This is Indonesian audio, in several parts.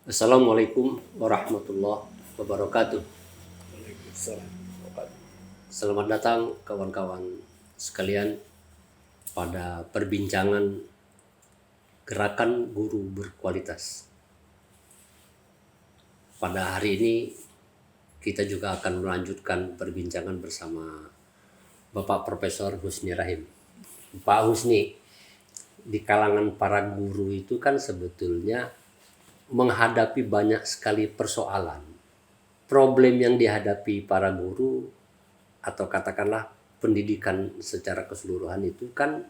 Assalamualaikum warahmatullahi wabarakatuh. Selamat datang kawan-kawan sekalian pada perbincangan gerakan guru berkualitas. Pada hari ini kita juga akan melanjutkan perbincangan bersama Bapak Profesor Husni Rahim. Pak Husni, di kalangan para guru itu kan sebetulnya menghadapi banyak sekali persoalan. Problem yang dihadapi para guru atau katakanlah pendidikan secara keseluruhan itu kan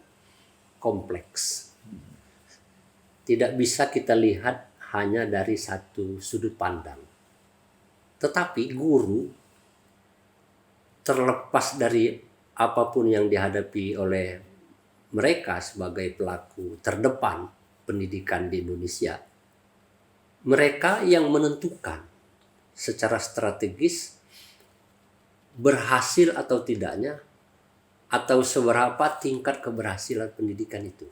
kompleks. Tidak bisa kita lihat hanya dari satu sudut pandang. Tetapi guru, terlepas dari apapun yang dihadapi oleh mereka sebagai pelaku terdepan pendidikan di Indonesia, mereka yang menentukan secara strategis berhasil atau tidaknya, atau seberapa tingkat keberhasilan pendidikan itu.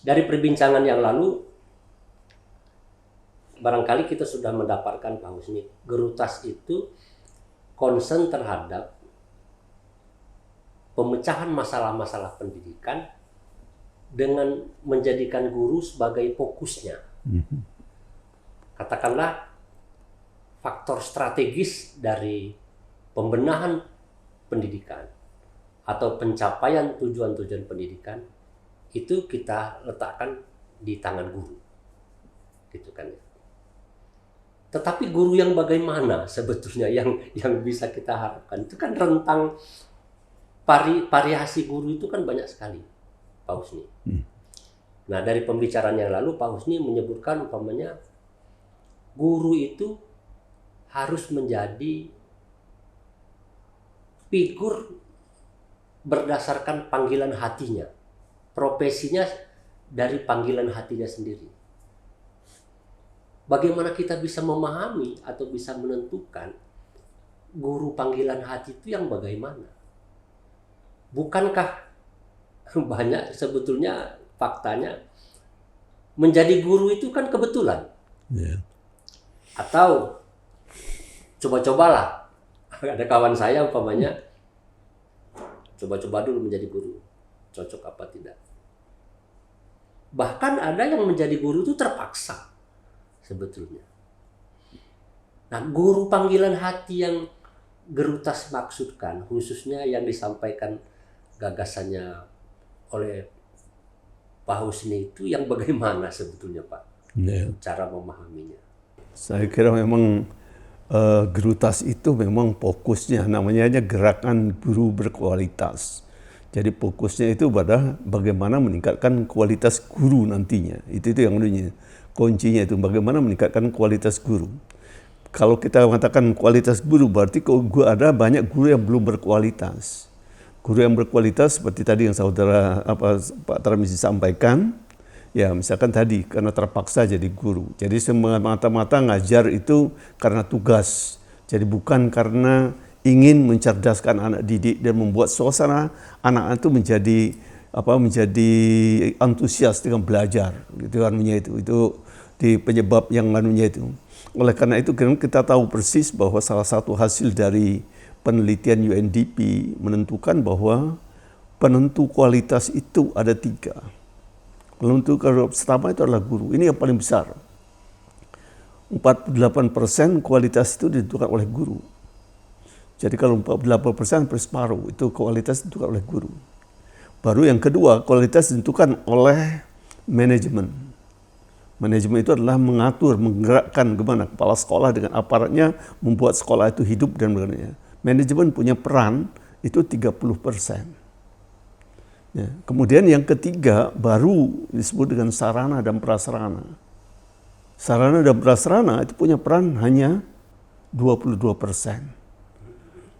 Dari perbincangan yang lalu, barangkali kita sudah mendapatkan Pak Husni, Gerutas itu concern terhadap pemecahan masalah-masalah pendidikan dengan menjadikan guru sebagai fokusnya. Katakanlah faktor strategis dari pembenahan pendidikan atau pencapaian tujuan-tujuan pendidikan itu kita letakkan di tangan guru, gitu kan. Tetapi guru yang bagaimana sebetulnya yang bisa kita harapkan itu kan rentang variasi guru itu kan banyak sekali, Pak Husni. Nah, dari pembicaraan yang lalu Pak Husni menyebutkan umpamanya guru itu harus menjadi figur berdasarkan panggilan hatinya, profesinya dari panggilan hatinya sendiri. Bagaimana kita bisa memahami atau bisa menentukan guru panggilan hati itu yang bagaimana? Bukankah banyak sebetulnya faktanya menjadi guru itu kan kebetulan? Atau coba-cobalah, ada kawan saya umpamanya coba-coba dulu menjadi guru, cocok apa tidak. Bahkan ada yang menjadi guru itu terpaksa sebetulnya. Nah, guru panggilan hati yang Gerutas maksudkan, khususnya yang disampaikan gagasannya oleh Pak Husni itu yang bagaimana sebetulnya, Pak? Cara memahaminya. Saya kira memang Gerutas itu memang fokusnya namanya aja gerakan guru berkualitas. Jadi fokusnya itu pada bagaimana meningkatkan kualitas guru nantinya. Itu yang kuncinya itu bagaimana meningkatkan kualitas guru. Kalau kita mengatakan kualitas guru berarti ada banyak guru yang belum berkualitas. Guru yang berkualitas seperti tadi yang saudara Pak Tarmizi sampaikan, ya misalkan tadi karena terpaksa jadi guru. Jadi semata-mata ngajar itu karena tugas. Jadi bukan karena ingin mencerdaskan anak didik dan membuat suasana anak-anak itu menjadi antusias dengan belajar. Gitu anunya itu di penyebab yang anunya itu. Oleh karena itu kita tahu persis bahwa salah satu hasil dari penelitian UNDP menentukan bahwa penentu kualitas itu ada 3. Penentu pertama itu adalah guru. Ini yang paling besar. 48% kualitas itu ditentukan oleh guru. Jadi kalau 48% hampir separuh itu kualitas ditentukan oleh guru. Baru yang kedua, kualitas ditentukan oleh manajemen. Manajemen itu adalah mengatur, menggerakkan gimana kepala sekolah dengan aparatnya membuat sekolah itu hidup dan sebagainya. Manajemen punya peran itu 30%. Ya. Kemudian yang ketiga baru disebut dengan sarana dan prasarana. Sarana dan prasarana itu punya peran hanya 22%.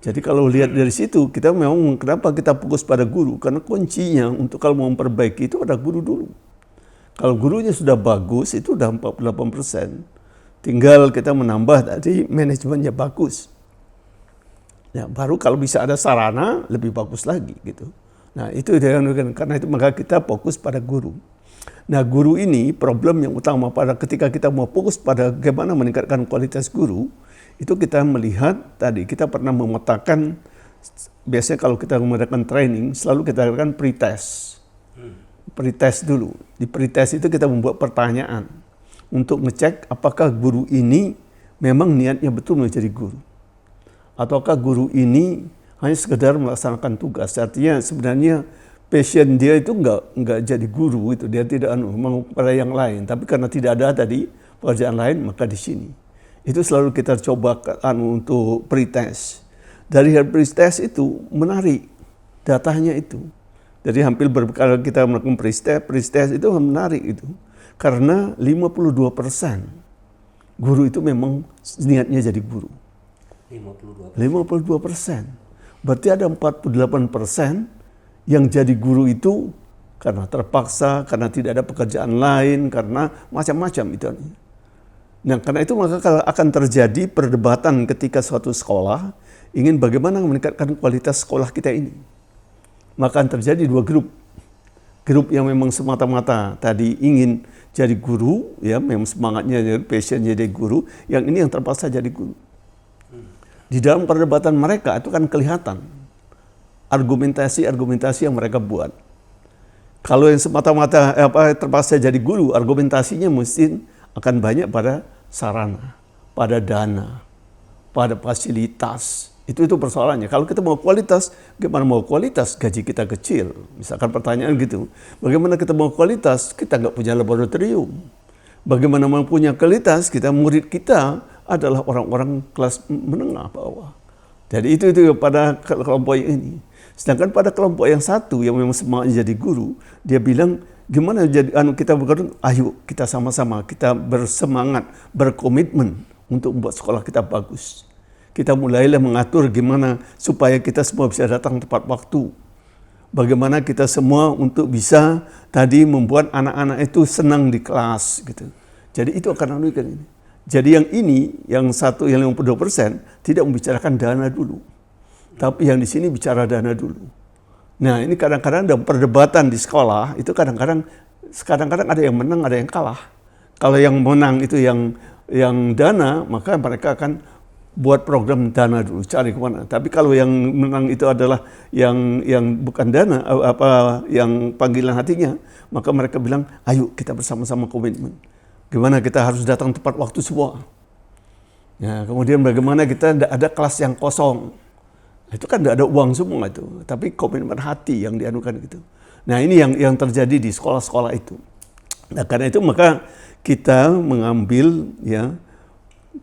Jadi kalau lihat dari situ kita memang kenapa kita fokus pada guru? Karena kuncinya untuk kalau mau memperbaiki itu ada guru dulu. Kalau gurunya sudah bagus itu udah 48%. Tinggal kita menambah tadi manajemennya bagus. Ya, baru kalau bisa ada sarana lebih bagus lagi gitu. Nah itu karena itu maka kita fokus pada guru. Nah guru ini problem yang utama pada ketika kita mau fokus pada bagaimana meningkatkan kualitas guru, itu kita melihat tadi kita pernah memetakan, biasanya kalau kita mengadakan training selalu kita lakukan pretest. Pretest dulu. Di pretest itu kita membuat pertanyaan untuk ngecek apakah guru ini memang niatnya betul menjadi guru. Ataukah guru ini hanya sekedar melaksanakan tugas. Artinya sebenarnya passion dia itu enggak jadi guru itu, dia tidak mau pada yang lain. Tapi karena tidak ada tadi pekerjaan lain, maka di sini. Itu selalu kita coba untuk pretest. Dari pretest itu menarik datanya itu. Jadi hampir berkali kita melakukan pretest itu menarik itu. Karena 52% guru itu memang niatnya jadi guru. 52%. Berarti ada 48% yang jadi guru itu karena terpaksa, karena tidak ada pekerjaan lain, karena macam-macam itu. Nah, karena itu maka akan terjadi perdebatan ketika suatu sekolah ingin bagaimana meningkatkan kualitas sekolah kita ini. Maka akan terjadi dua grup. Grup yang memang semata-mata tadi ingin jadi guru, ya memang semangatnya, passionnya jadi guru, yang ini yang terpaksa jadi guru. Di dalam perdebatan mereka itu kan kelihatan argumentasi yang mereka buat. Kalau yang semata-mata terpaksa jadi guru, argumentasinya mesti akan banyak pada sarana, pada dana, pada fasilitas. Itu persoalannya. Kalau kita mau kualitas, gimana mau kualitas? Gaji kita kecil. Misalkan pertanyaan gitu. Bagaimana kita mau kualitas? Kita nggak punya laboratorium. Bagaimana mau punya kualitas? Murid kita adalah orang-orang kelas menengah bawah. Jadi itu pada kelompok ini. Sedangkan pada kelompok yang satu yang memang semangatnya jadi guru, dia bilang gimana jadi kita bergabung, ayo kita sama-sama kita bersemangat, berkomitmen untuk membuat sekolah kita bagus. Kita mulailah mengatur gimana supaya kita semua bisa datang tepat waktu. Bagaimana kita semua untuk bisa tadi membuat anak-anak itu senang di kelas gitu. Jadi itu akan menunjukkan ini. Jadi yang ini, yang 52% tidak membicarakan dana dulu. Tapi yang di sini bicara dana dulu. Nah ini kadang-kadang dalam perdebatan di sekolah, itu kadang-kadang ada yang menang, ada yang kalah. Kalau yang menang itu yang dana, maka mereka akan buat program dana dulu, cari kemana. Tapi kalau yang menang itu adalah yang bukan dana, yang panggilan hatinya, maka mereka bilang, ayo kita bersama-sama komitmen. Gimana kita harus datang tepat waktu semua. Ya, kemudian bagaimana kita tidak ada kelas yang kosong. Itu kan tidak ada uang semua itu, tapi komitmen hati yang dianukan gitu. Nah ini yang terjadi di sekolah-sekolah itu. Nah karena itu maka kita mengambil ya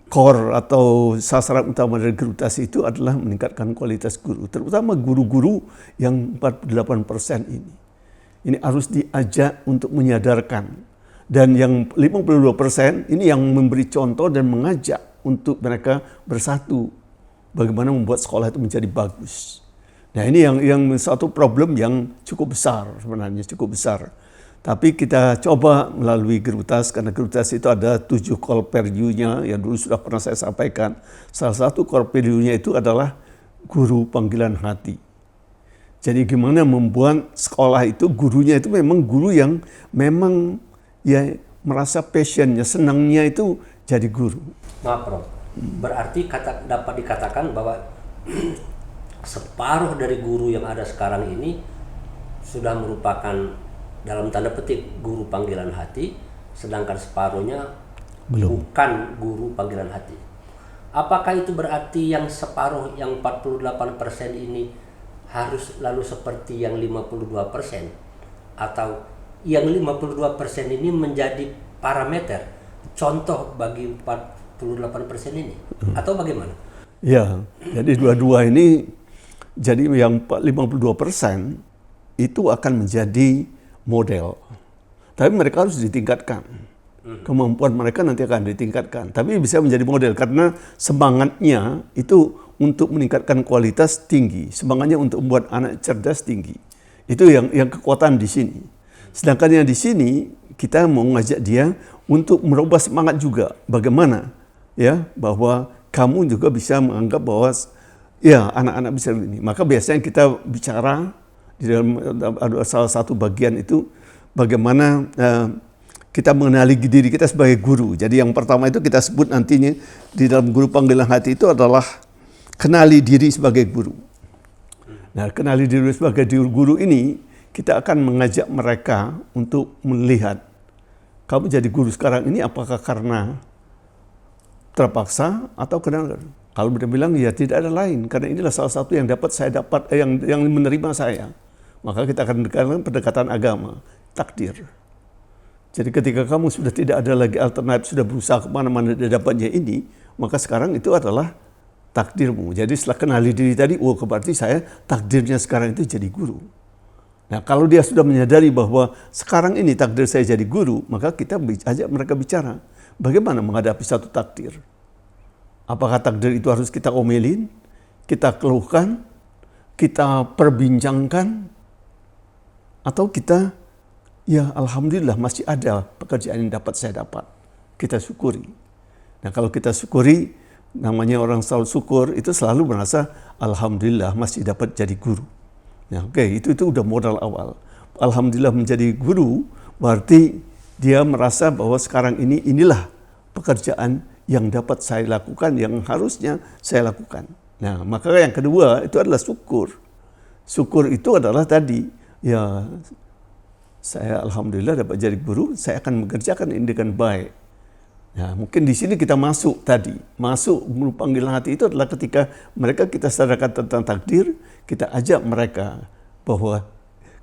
core atau sasaran utama dari Gerutasi itu adalah meningkatkan kualitas guru, terutama guru-guru yang 48% ini. Ini harus diajak untuk menyadarkan. Dan yang 52% ini yang memberi contoh dan mengajak untuk mereka bersatu. Bagaimana membuat sekolah itu menjadi bagus. Nah ini yang satu problem yang cukup besar sebenarnya, cukup besar. Tapi kita coba melalui Gerutas, karena Gerutas itu ada 7 core value-nya yang dulu sudah pernah saya sampaikan. Salah satu core value-nya itu adalah guru panggilan hati. Jadi gimana membuat sekolah itu, gurunya itu memang guru yang memang ya merasa passionnya, senangnya itu jadi guru. Maaf Prof, berarti dapat dikatakan bahwa separuh dari guru yang ada sekarang ini sudah merupakan dalam tanda petik guru panggilan hati, sedangkan separuhnya bukan guru panggilan hati. Apakah itu berarti yang separuh, yang 48% ini harus lalu seperti yang 52%? Atau yang 52% ini menjadi parameter, contoh bagi 48% ini? Atau bagaimana? Ya, jadi dua-dua ini, jadi yang 52% itu akan menjadi model. Tapi mereka harus ditingkatkan. Kemampuan mereka nanti akan ditingkatkan. Tapi bisa menjadi model karena semangatnya itu untuk meningkatkan kualitas tinggi. Semangatnya untuk membuat anak cerdas tinggi. Itu yang kekuatan di sini. Sedangkan yang di sini kita mau ngajak dia untuk merubah semangat juga. Bagaimana? Ya, bahwa kamu juga bisa menganggap bahwa Ya, anak-anak bisa ini. Maka biasanya kita bicara di dalam ada salah satu bagian itu bagaimana kita mengenali diri kita sebagai guru. Jadi yang pertama itu kita sebut nantinya di dalam guru panggilan hati itu adalah kenali diri sebagai guru. Nah, kenali diri sebagai guru ini kita akan mengajak mereka untuk melihat kamu jadi guru sekarang ini apakah karena terpaksa atau karena kalau mereka bilang ya tidak ada lain karena inilah salah satu yang yang menerima saya. Maka kita akan mendekatkan pendekatan agama, takdir. Jadi ketika kamu sudah tidak ada lagi alternatif, sudah berusaha kemana-mana dan dapatnya ini, maka sekarang itu adalah takdirmu. Jadi setelah kenali diri tadi, berarti saya takdirnya sekarang itu jadi guru. Nah kalau dia sudah menyadari bahwa sekarang ini takdir saya jadi guru, maka kita ajak mereka bicara. Bagaimana menghadapi satu takdir? Apakah takdir itu harus kita omelin, kita keluhkan, kita perbincangkan, atau kita, ya alhamdulillah masih ada pekerjaan yang dapat saya dapat. Kita syukuri. Nah kalau kita syukuri, namanya orang selalu syukur, itu selalu merasa alhamdulillah masih dapat jadi guru. Nah itu udah modal awal. Alhamdulillah menjadi guru, berarti dia merasa bahwa sekarang inilah pekerjaan yang dapat saya lakukan, yang harusnya saya lakukan. Nah, maka yang kedua itu adalah syukur. Syukur itu adalah tadi, ya saya alhamdulillah dapat jadi guru, saya akan mengerjakan ini dengan baik. Nah, mungkin di sini kita masuk tadi. Masuk guru panggilan hati itu adalah ketika kita sadarkan tentang takdir, kita ajak mereka bahwa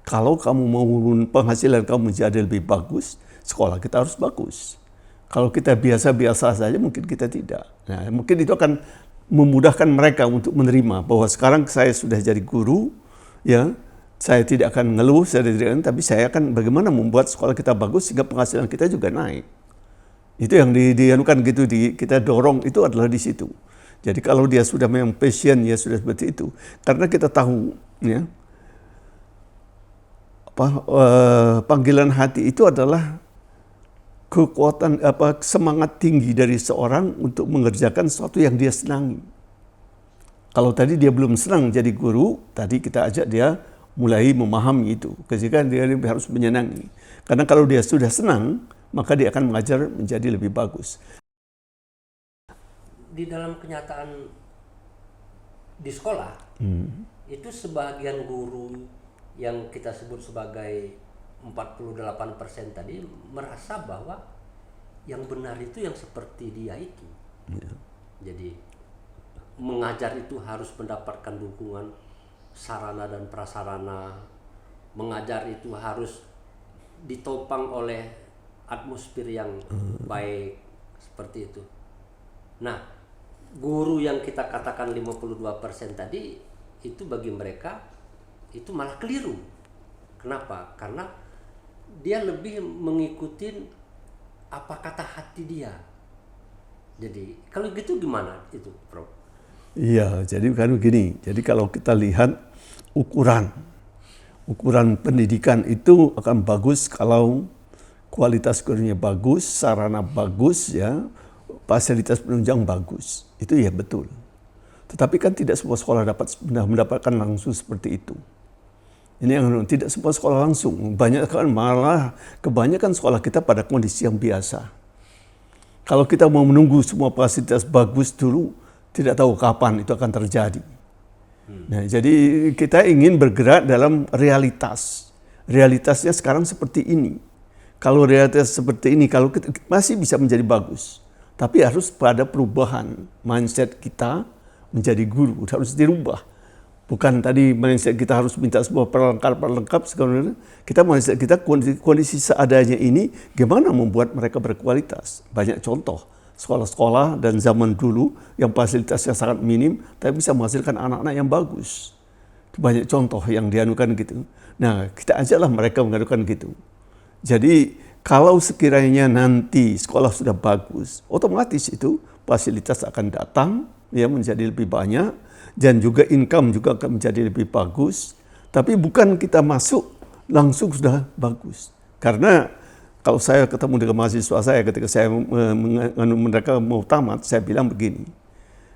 kalau kamu mau penghasilan kamu menjadi lebih bagus, sekolah kita harus bagus. Kalau kita biasa-biasa saja mungkin kita tidak. Nah, mungkin itu akan memudahkan mereka untuk menerima bahwa sekarang saya sudah jadi guru, ya saya tidak akan ngeluh, tapi saya akan bagaimana membuat sekolah kita bagus sehingga penghasilan kita juga naik. Itu yang dianukan gitu, kita dorong itu adalah di situ. Jadi kalau dia sudah memang passion, ya sudah seperti itu. Karena kita tahu, ya panggilan hati itu adalah kekuatan semangat tinggi dari seorang untuk mengerjakan sesuatu yang dia senangi. Kalau tadi dia belum senang jadi guru, tadi kita ajak dia mulai memahami itu. Ketika dia harus menyenangi. Karena kalau dia sudah senang, maka dia akan mengajar menjadi lebih bagus. Di dalam kenyataan di sekolah, itu sebagian guru yang kita sebut sebagai 48% tadi merasa bahwa yang benar itu yang seperti dia itu. Ya. Jadi mengajar itu harus mendapatkan dukungan sarana dan prasarana. Mengajar itu harus ditopang oleh atmosfer yang baik seperti itu. Nah, guru yang kita katakan 52% tadi itu bagi mereka itu malah keliru. Kenapa? Karena dia lebih mengikuti apa kata hati dia. Jadi kalau gitu gimana itu, Prof? Iya, jadi kan begini. Jadi kalau kita lihat ukuran pendidikan itu akan bagus kalau kualitas gurunya bagus, sarana bagus, ya, fasilitas penunjang bagus. Itu ya betul. Tetapi kan tidak semua sekolah dapat mendapatkan langsung seperti itu. Ini yang tidak semua sekolah langsung. Kebanyakan sekolah kita pada kondisi yang biasa. Kalau kita mau menunggu semua fasilitas bagus dulu, tidak tahu kapan itu akan terjadi. Nah, jadi kita ingin bergerak dalam realitas. Realitasnya sekarang seperti ini. Kalau realitas seperti ini, kalau kita masih bisa menjadi bagus. Tapi harus pada perubahan mindset kita menjadi guru, harus dirubah. Bukan tadi mindset kita harus minta semua perlengkap sebenarnya. Mindset kita kondisi seadanya ini gimana membuat mereka berkualitas. Banyak contoh sekolah-sekolah dan zaman dulu yang fasilitasnya sangat minim tapi bisa menghasilkan anak-anak yang bagus. Banyak contoh yang dianukan gitu. Nah, kita ajaklah mereka mengadukan gitu. Jadi kalau sekiranya nanti sekolah sudah bagus, otomatis itu fasilitas akan datang, ya, menjadi lebih banyak. Dan juga income juga akan menjadi lebih bagus. Tapi bukan kita masuk langsung sudah bagus. Karena kalau saya ketemu dengan mahasiswa saya ketika saya mereka mau tamat, saya bilang begini.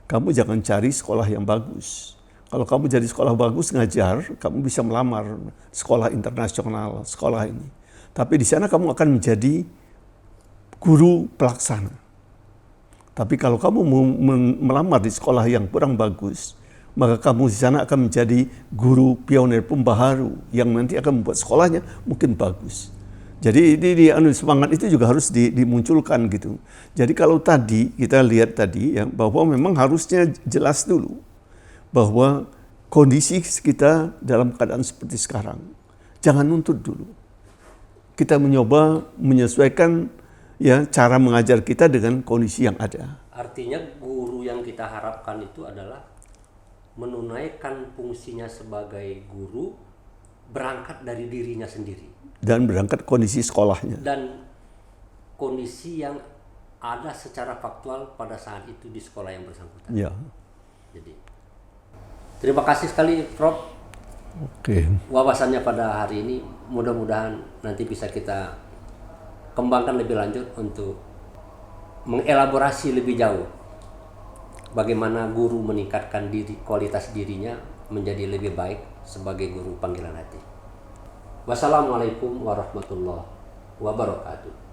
kamu jangan cari sekolah yang bagus. Kalau kamu jadi sekolah bagus ngajar, kamu bisa melamar sekolah internasional, sekolah ini. Tapi di sana kamu akan menjadi guru pelaksana. Tapi kalau kamu melamar di sekolah yang kurang bagus, maka kamu di sana akan menjadi guru pionir pembaharu yang nanti akan membuat sekolahnya mungkin bagus. Jadi semangat itu juga harus dimunculkan gitu. Jadi kalau tadi kita lihat tadi ya bahwa memang harusnya jelas dulu bahwa kondisi kita dalam keadaan seperti sekarang. Jangan nuntut dulu. Kita mencoba menyesuaikan ya cara mengajar kita dengan kondisi yang ada. Artinya guru yang kita harapkan itu adalah menunaikan fungsinya sebagai guru berangkat dari dirinya sendiri. Dan berangkat kondisi sekolahnya. Dan kondisi yang ada secara faktual pada saat itu di sekolah yang bersangkutan. Ya. Jadi, terima kasih sekali Prof. Oke. Wawasannya pada hari ini. Mudah-mudahan nanti bisa kita kembangkan lebih lanjut untuk mengelaborasi lebih jauh bagaimana guru meningkatkan kualitas dirinya menjadi lebih baik sebagai guru panggilan hati. Wassalamualaikum warahmatullahi wabarakatuh.